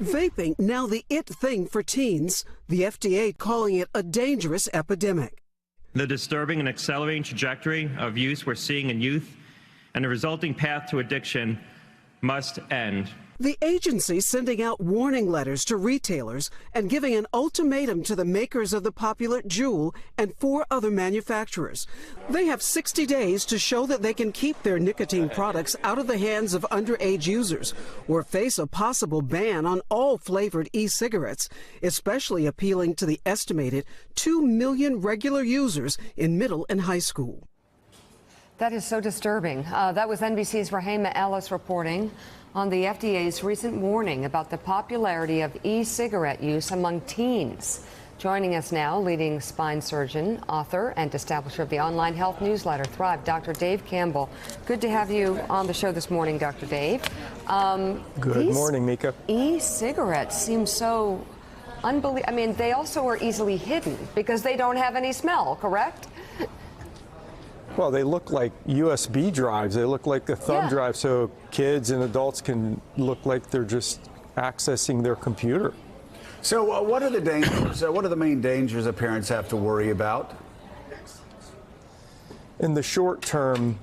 Vaping, now the it thing for teens, the FDA calling it a dangerous epidemic. The disturbing and accelerating trajectory of use we're seeing in youth and the resulting path to addiction must end. The agency sending out warning letters to retailers and giving an ultimatum to the makers of the popular Juul and 4 other manufacturers. They have 60 days to show that they can keep their nicotine products out of the hands of underage users or face a possible ban on all flavored e-cigarettes, especially appealing to the estimated 2 million regular users in middle and high school. That is so disturbing. That was NBC's Rahema Ellis reporting on the FDA's recent warning about the popularity of e-cigarette use among teens. Joining us now, leading spine surgeon, author, and establisher of the online health newsletter Thrive, Dr. Dave Campbell. Good to have you on the show this morning, Dr. Dave. Good morning, Mika. E-cigarettes seem so unbelievable. I mean, they also are easily hidden because they don't have any smell, correct? Well, they look like USB drives. They look like a thumb drive, so kids and adults can look like they're just accessing their computer. So what are the dangers? What are the main dangers that parents have to worry about? In the short term,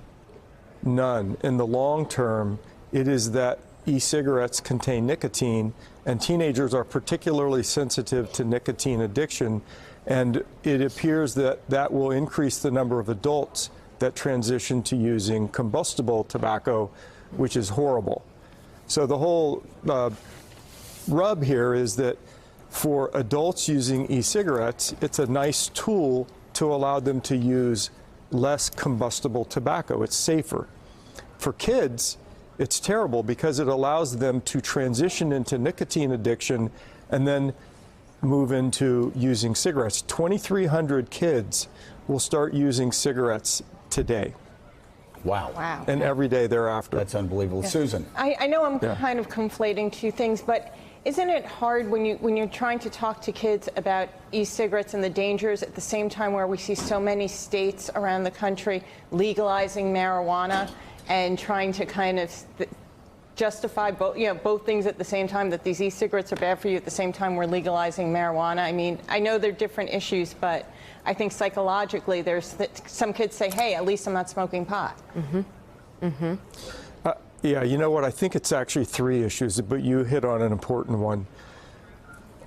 none. In the long term, it is that e-cigarettes contain nicotine, and teenagers are particularly sensitive to nicotine addiction, and it appears that that will increase the number of adults that transition to using combustible tobacco, which is horrible. So the whole rub here is that for adults using e-cigarettes, it's a nice tool to allow them to use less combustible tobacco. It's safer. For kids, it's terrible because it allows them to transition into nicotine addiction and then move into using cigarettes. 2,300 kids will start using cigarettes today. Wow. Wow. And every day thereafter. That's unbelievable. Yeah. Susan. I know I'm kind of conflating two things, but isn't it hard when you're trying to talk to kids about e-cigarettes and the dangers at the same time where we see so many states around the country legalizing marijuana and trying to kind of justify both things at the same time, that these e-cigarettes are bad for you at the same time we're legalizing marijuana? I mean, I know they're different issues, but I think psychologically some kids say, hey, at least I'm not smoking pot. Yeah, you know what? I think it's actually 3 issues, but you hit on an important one.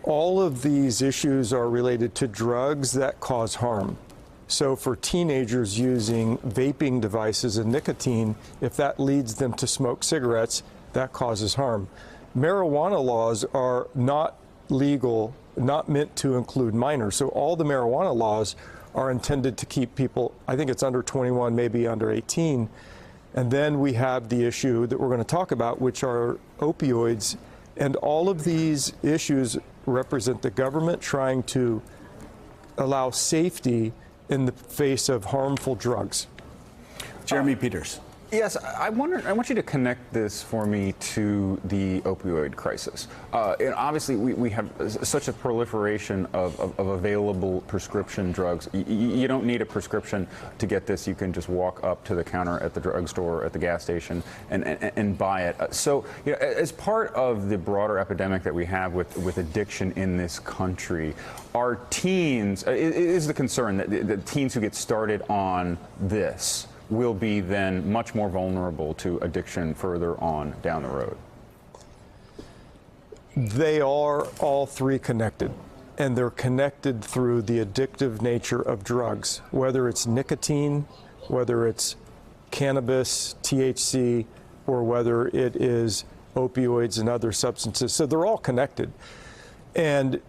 All of these issues are related to drugs that cause harm. So for teenagers using vaping devices and nicotine, if that leads them to smoke cigarettes, that causes harm. Marijuana laws are not legal, not meant to include minors. So all the marijuana laws are intended to keep people, I think it's under 21, maybe under 18. And then we have the issue that we're going to talk about, which are opioids. And all of these issues represent the government trying to allow safety in the face of harmful drugs. Jeremy Peters. Yes, I want you to connect this for me to the opioid crisis. And obviously, we have such a proliferation of available prescription drugs. You don't need a prescription to get this. You can just walk up to the counter at the drugstore, at the gas station, and buy it. So, you know, as part of the broader epidemic that we have with addiction in this country, our teens, is the concern that the teens who get started on this will be then much more vulnerable to addiction further on down the road? They are all 3 connected, and they're connected through the addictive nature of drugs, whether it's nicotine, whether it's cannabis, THC, or whether it is opioids and other substances. So they're all connected. And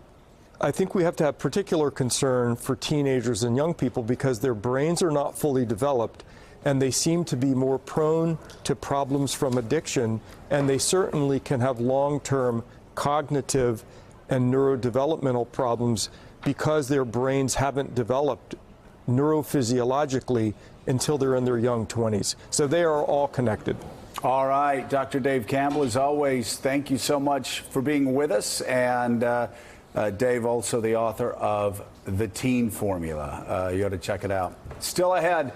I think we have to have particular concern for teenagers and young people because their brains are not fully developed, and they seem to be more prone to problems from addiction, and they certainly can have long-term cognitive and neurodevelopmental problems because their brains haven't developed neurophysiologically until they're in their young 20s. So they are all connected. All right, Dr. Dave Campbell, as always, thank you so much for being with us. And Dave, also the author of The Teen Formula. You ought to check it out. Still ahead.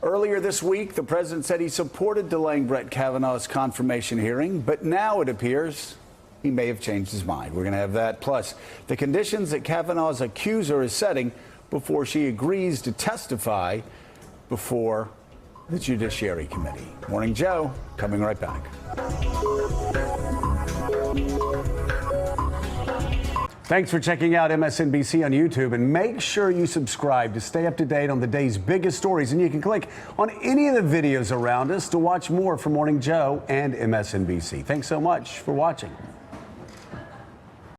Earlier this week, the president said he supported delaying Brett Kavanaugh's confirmation hearing, but now it appears he may have changed his mind. We're going to have that. Plus, the conditions that Kavanaugh's accuser is setting before she agrees to testify before the Judiciary Committee. Morning Joe, coming right back. Thanks for checking out MSNBC on YouTube, and make sure you subscribe to stay up to date on the day's biggest stories. And you can click on any of the videos around us to watch more from Morning Joe and MSNBC. Thanks so much for watching.